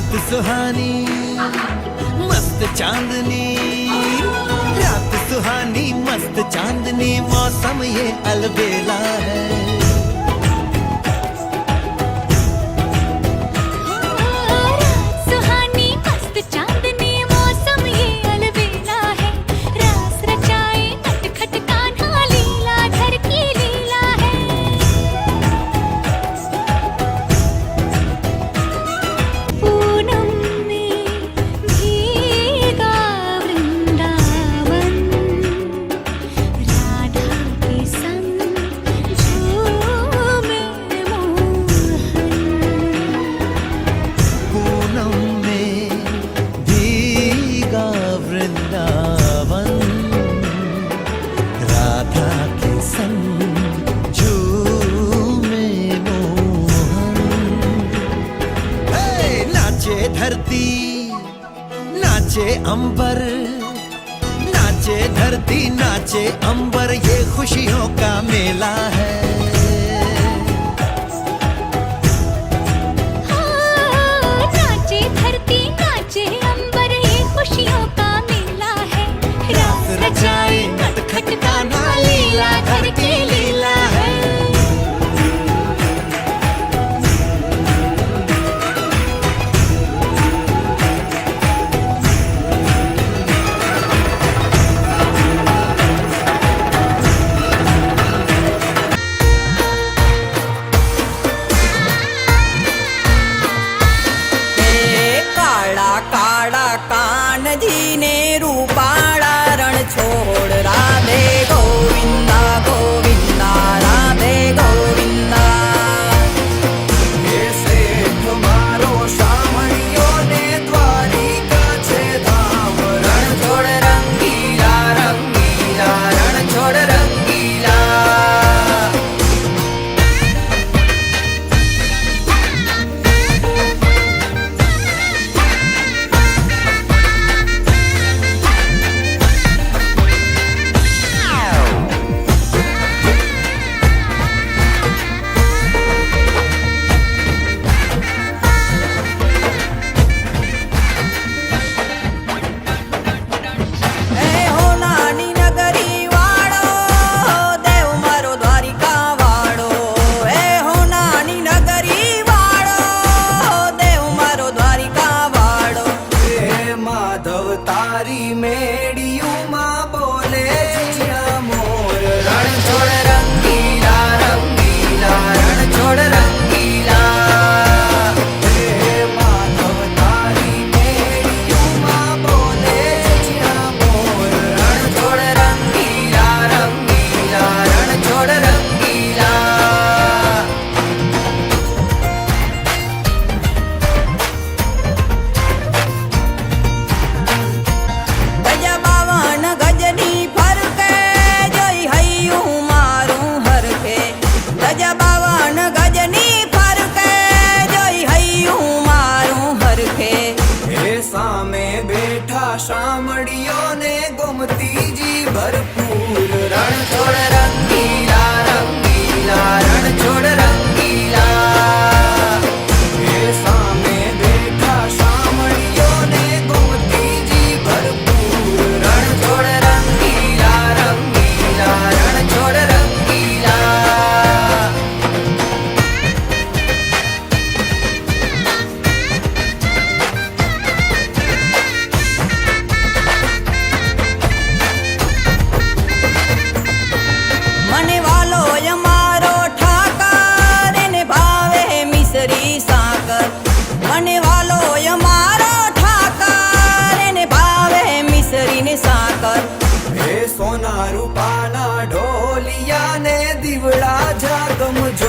रात सुहानी मस्त चांदनी, रात सुहानी मस्त चांदनी, मौसम ये अलबेला है। धरती नाचे अंबर, नाचे धरती नाचे अंबर, ये खुशियों का मेला है। नाचे धरती नाचे अंबर, ये खुशियों का मेला है। रास रचाए नटखट कान्हा, लीला घर की लीला है। ने रूपाड़ा रण छोड़, राधे गोविंदा गोविंदा, राधे गोविंदा। तुम्हारो शामणियों ने द्वारिका छे धाम, रण छोड़ रंगीला रंगीला, रण छोड़ रंगीला। तारी मेड़ियों माँ बोले जिया मोर, रण छोड़ रंगीला रंगीला, रण छोड़ रंगीला। माधव तारी मेड़ियों माँ बोले जिया मोर, रण छोड़ रंगीला रंगीला, रण छोड़ रंगीला। शामड़ियों ने गोमती जी भरपूर, रण छोड़ रंगीला रंगीला, रण छोड़ रंगीला। सामे बैठा शामड़ियों ने गोमती जी भरपूर, रण छोड़ रंगीला रंगीला, रण छोड़ रंगीला। सोना रूपाना ढोलिया ने दिवड़ा जागम जो